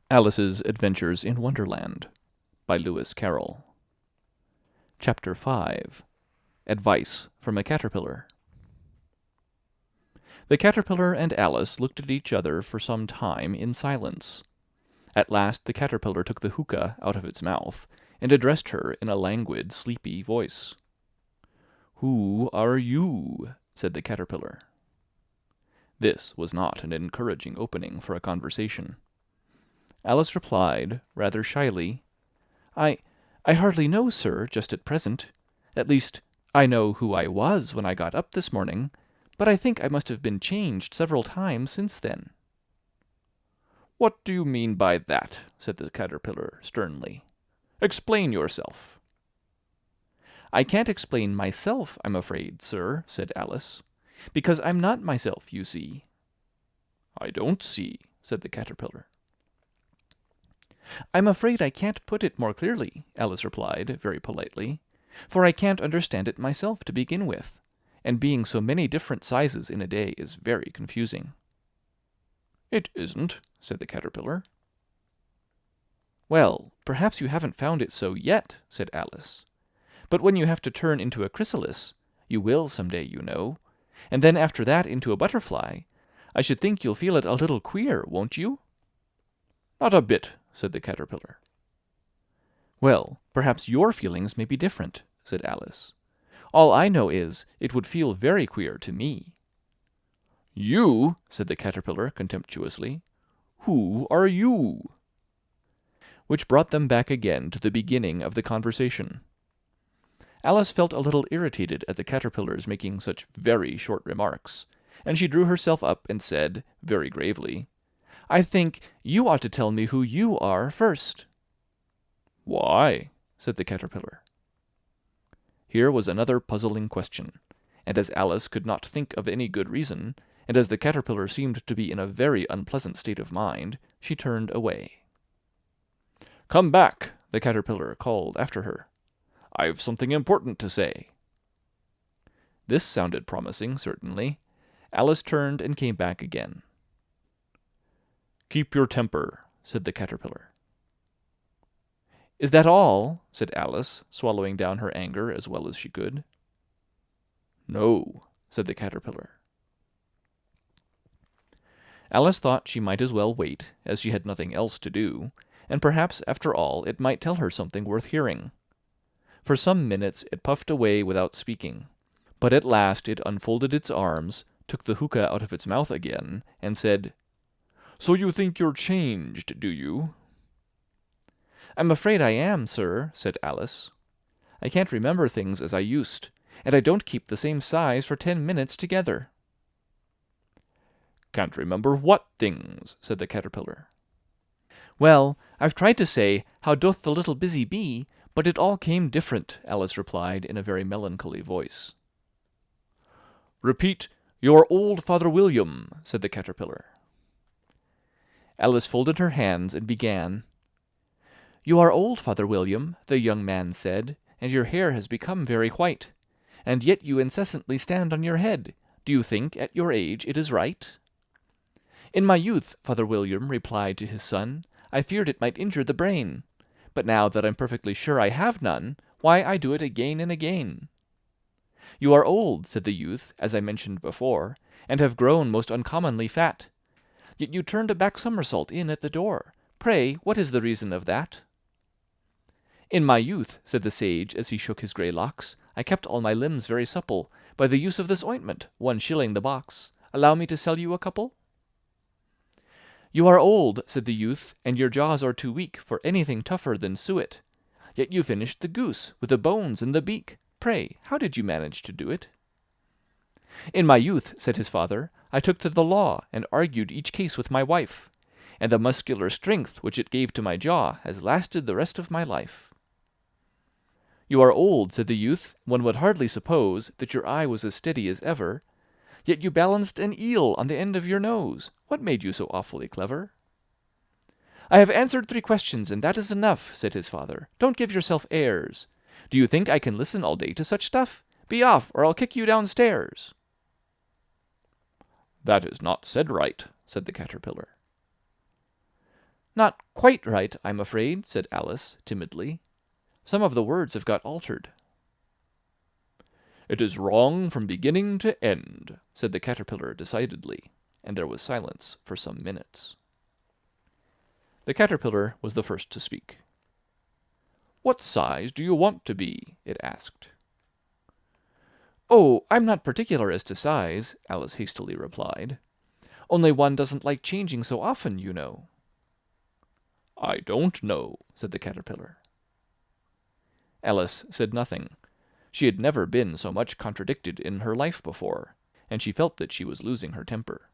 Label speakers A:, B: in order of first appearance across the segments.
A: Alice's Adventures in Wonderland by Lewis Carroll. Chapter 5. Advice from a Caterpillar. The caterpillar and Alice looked at each other for some time in silence. At last the caterpillar took the hookah out of its mouth and addressed her in a languid, sleepy voice. "Who are you?" said the caterpillar. This was not an encouraging opening for a conversation. Alice replied, rather shyly, I hardly know, sir, just at present. At least, I know who I was when I got up this morning, but I think I must have been changed several times since then." "What do you mean by that?" said the caterpillar sternly. "Explain yourself." "I can't explain myself, I'm afraid, sir," said Alice, "because I'm not myself, you see." "I don't see," said the caterpillar. "I'm afraid I can't put it more clearly," Alice replied, very politely, "for I can't understand it myself to begin with, and being so many different sizes in a day is very confusing." "It isn't," said the caterpillar. "Well, perhaps you haven't found it so yet," said Alice. "But when you have to turn into a chrysalis, you will some day, you know, and then after that into a butterfly, I should think you'll feel it a little queer, won't you?" "Not a bit," said the caterpillar. "Well, perhaps your feelings may be different," said Alice. "All I know is, it would feel very queer to me." "You?" said the caterpillar contemptuously. "Who are you?" Which brought them back again to the beginning of the conversation. Alice felt a little irritated at the caterpillar's making such very short remarks, and she drew herself up and said, very gravely, "I think you ought to tell me who you are first." "Why?" said the caterpillar. Here was another puzzling question, and as Alice could not think of any good reason, and as the caterpillar seemed to be in a very unpleasant state of mind, she turned away. "Come back," the caterpillar called after her. "I've something important to say." This sounded promising, certainly. Alice turned and came back again. "Keep your temper," said the caterpillar. "Is that all?" said Alice, swallowing down her anger as well as she could. "No," said the caterpillar. Alice thought she might as well wait, as she had nothing else to do, and perhaps after all it might tell her something worth hearing. For some minutes it puffed away without speaking, but at last it unfolded its arms, took the hookah out of its mouth again, and said, "So you think you're changed, do you?" "I'm afraid I am, sir," said Alice. "I can't remember things as I used, and I don't keep the same size for 10 minutes together." "Can't remember what things?" said the caterpillar. "Well, I've tried to say, 'How doth the little busy bee?' but it all came different," Alice replied in a very melancholy voice. "Repeat, 'Your old Father William,'" said the caterpillar. Alice folded her hands and began. "You are old, Father William," the young man said, "and your hair has become very white. And yet you incessantly stand on your head. Do you think, at your age, it is right?" "In my youth," Father William replied to his son, "I feared it might injure the brain. But now that I'm perfectly sure I have none, why, I do it again and again." "You are old," said the youth, as I mentioned before, "and have grown most uncommonly fat. Yet you turned a back somersault in at the door. Pray, what is the reason of that?" "In my youth," said the sage, as he shook his grey locks, "I kept all my limbs very supple, by the use of this ointment, 1 shilling the box. Allow me to sell you a couple?" "You are old," said the youth, "and your jaws are too weak for anything tougher than suet. Yet you finished the goose, with the bones and the beak. Pray, how did you manage to do it?" "In my youth," said his father, "I took to the law, and argued each case with my wife, and the muscular strength which it gave to my jaw has lasted the rest of my life." "You are old," said the youth, "one would hardly suppose that your eye was as steady as ever. Yet you balanced an eel on the end of your nose. What made you so awfully clever?" "I have answered 3 questions, and that is enough," said his father. "Don't give yourself airs. Do you think I can listen all day to such stuff? Be off, or I'll kick you downstairs." "That is not said right," said the caterpillar. Not quite right, I'm afraid, said Alice, timidly. Some of the words have got altered. It is wrong from beginning to end, said the caterpillar decidedly, and there was silence for some minutes. The caterpillar was the first to speak. What size do you want to be? It asked. Oh, I'm not particular as to size, Alice hastily replied. Only one doesn't like changing so often, you know. I don't know, said the caterpillar. Alice said nothing. She had never been so much contradicted in her life before, and she felt that she was losing her temper.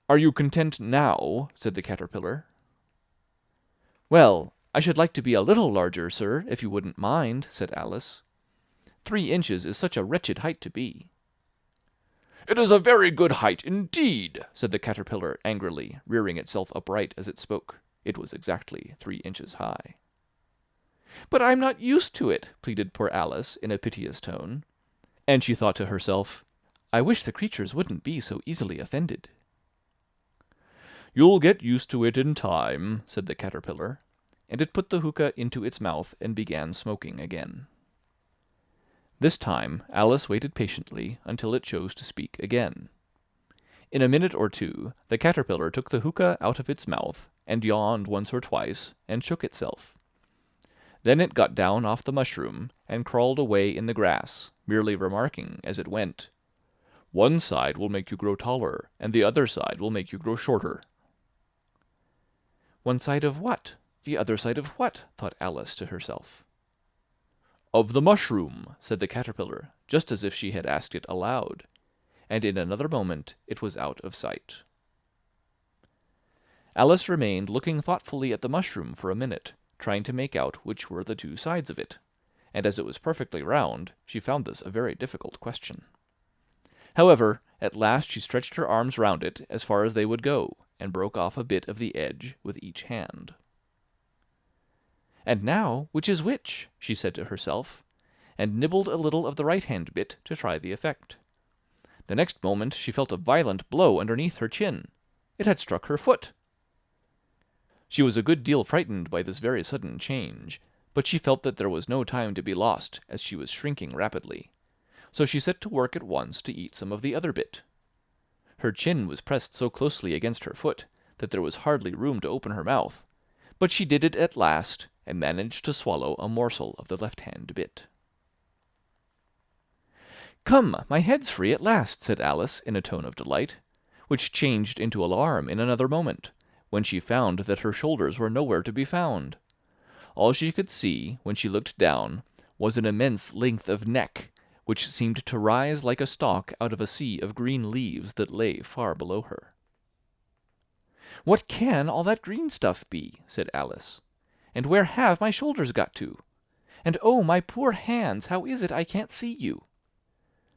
A: Are you content now? Said the caterpillar. Well, I should like to be a little larger, sir, if you wouldn't mind, said Alice. 3 inches is such a wretched height to be. It is a very good height indeed, said the caterpillar angrily, rearing itself upright as it spoke. It was exactly 3 inches high. But I'm not used to it, pleaded poor Alice in a piteous tone. And she thought to herself, I wish the creatures wouldn't be so easily offended. You'll get used to it in time, said the caterpillar, and it put the hookah into its mouth and began smoking again. This time Alice waited patiently until it chose to speak again. In a minute or two the caterpillar took the hookah out of its mouth, and yawned once or twice, and shook itself. Then it got down off the mushroom, and crawled away in the grass, merely remarking as it went, One side will make you grow taller, and the other side will make you grow shorter. One side of what? The other side of what? Thought Alice to herself. Of the mushroom, said the caterpillar, just as if she had asked it aloud, and in another moment it was out of sight. Alice remained looking thoughtfully at the mushroom for a minute, trying to make out which were the 2 sides of it, and as it was perfectly round, she found this a very difficult question. However, at last she stretched her arms round it as far as they would go, and broke off a bit of the edge with each hand. And now, which is which? She said to herself, and nibbled a little of the right-hand bit to try the effect. The next moment she felt a violent blow underneath her chin. It had struck her foot. She was a good deal frightened by this very sudden change, but she felt that there was no time to be lost, as she was shrinking rapidly. So she set to work at once to eat some of the other bit. Her chin was pressed so closely against her foot that there was hardly room to open her mouth, but she did it at last, and managed to swallow a morsel of the left-hand bit. Come, my head's free at last, said Alice in a tone of delight, which changed into alarm in another moment, when she found that her shoulders were nowhere to be found. All she could see, when she looked down, was an immense length of neck, which seemed to rise like a stalk out of a sea of green leaves that lay far below her. What can all that green stuff be? Said Alice. And where have my shoulders got to? And oh, my poor hands, how is it I can't see you?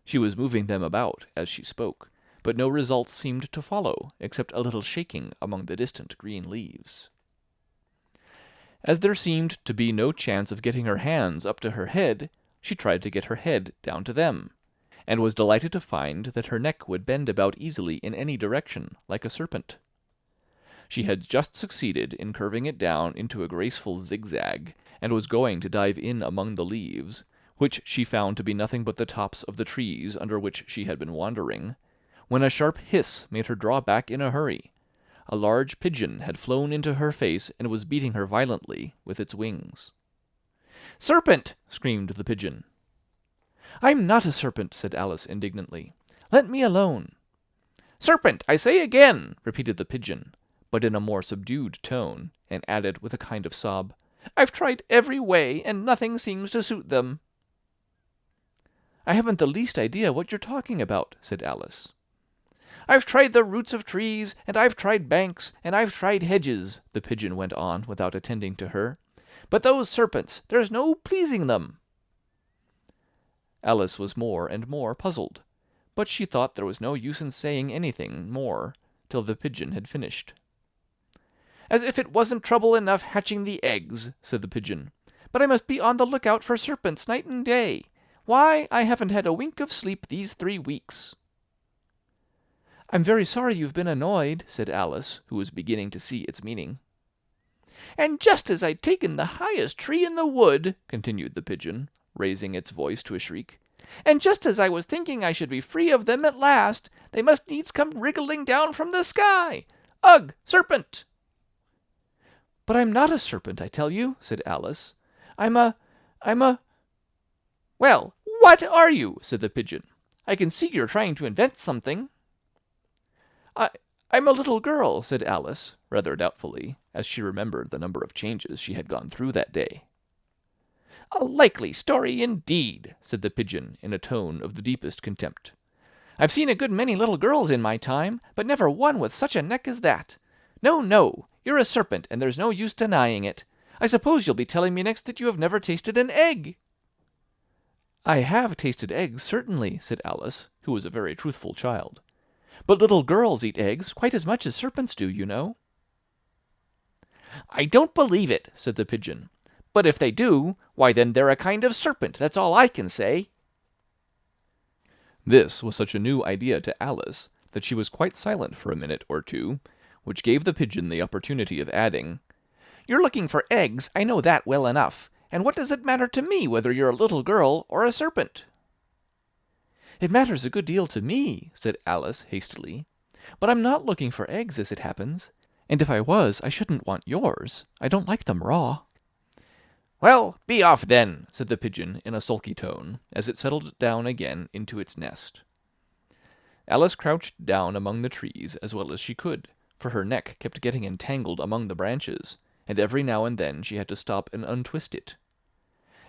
A: She was moving them about as she spoke, but no result seemed to follow, except a little shaking among the distant green leaves. As there seemed to be no chance of getting her hands up to her head, she tried to get her head down to them, and was delighted to find that her neck would bend about easily in any direction, like a serpent. She had just succeeded in curving it down into a graceful zigzag, and was going to dive in among the leaves, which she found to be nothing but the tops of the trees under which she had been wandering, when a sharp hiss made her draw back in a hurry. A large pigeon had flown into her face and was beating her violently with its wings. "Serpent!" screamed the pigeon. "I'm not a serpent," said Alice indignantly. "Let me alone." "Serpent, I say again!" repeated the pigeon, but in a more subdued tone, and added with a kind of sob, "I've tried every way, and nothing seems to suit them." "I haven't the least idea what you're talking about," said Alice. "I've tried the roots of trees, and I've tried banks, and I've tried hedges," the pigeon went on without attending to her. "But those serpents, there's no pleasing them." Alice was more and more puzzled, but she thought there was no use in saying anything more till the pigeon had finished. "As if it wasn't trouble enough hatching the eggs," said the pigeon. "But I must be on the lookout for serpents night and day. Why, I haven't had a wink of sleep these 3 weeks." "I'm very sorry you've been annoyed," said Alice, who was beginning to see its meaning. "And just as I'd taken the highest tree in the wood," continued the pigeon, raising its voice to a shriek, "and just as I was thinking I should be free of them at last, they must needs come wriggling down from the sky. Ugh, serpent!" "But I'm not a serpent, I tell you," said Alice. I'm a... "Well, what are you?" said the pigeon. "I can see you're trying to invent something." I'm a little girl," said Alice, rather doubtfully, as she remembered the number of changes she had gone through that day. "A likely story indeed," said the pigeon in a tone of the deepest contempt. "I've seen a good many little girls in my time, but never one with such a neck as that. No, no, you're a serpent, and there's no use denying it. I suppose you'll be telling me next that you have never tasted an egg." "I have tasted eggs, certainly," said Alice, who was a very truthful child. "But little girls eat eggs quite as much as serpents do, you know." "I don't believe it," said the pigeon. "But if they do, why then they're a kind of serpent, that's all I can say." This was such a new idea to Alice that she was quite silent for a minute or two, which gave the pigeon the opportunity of adding, "You're looking for eggs, I know that well enough, and what does it matter to me whether you're a little girl or a serpent?" "It matters a good deal to me," said Alice hastily, "but I'm not looking for eggs as it happens, and if I was, I shouldn't want yours. I don't like them raw." "Well, be off then," said the pigeon in a sulky tone, as it settled down again into its nest. Alice crouched down among the trees as well as she could, for her neck kept getting entangled among the branches, and every now and then she had to stop and untwist it.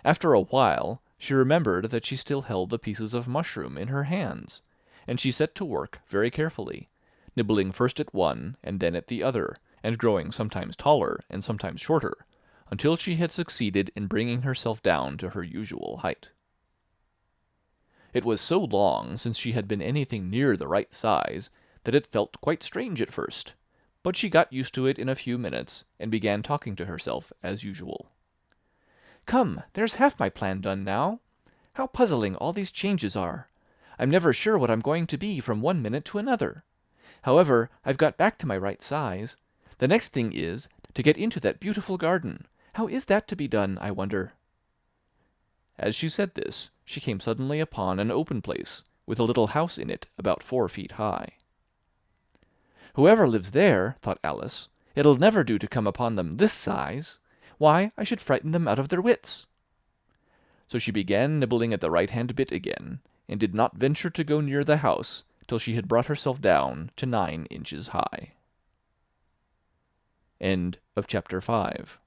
A: After a while, she remembered that she still held the pieces of mushroom in her hands, and she set to work very carefully, nibbling first at one and then at the other, and growing sometimes taller and sometimes shorter, until she had succeeded in bringing herself down to her usual height. It was so long since she had been anything near the right size that it felt quite strange at first, but she got used to it in a few minutes, and began talking to herself as usual. "Come, there's half my plan done now. How puzzling all these changes are! I'm never sure what I'm going to be from one minute to another. However, I've got back to my right size. The next thing is to get into that beautiful garden. How is that to be done, I wonder?" As she said this, she came suddenly upon an open place, with a little house in it about 4 feet high. "Whoever lives there," thought Alice, "it'll never do to come upon them this size. Why, I should frighten them out of their wits." So she began nibbling at the right-hand bit again, and did not venture to go near the house till she had brought herself down to 9 inches high. End of Chapter 5.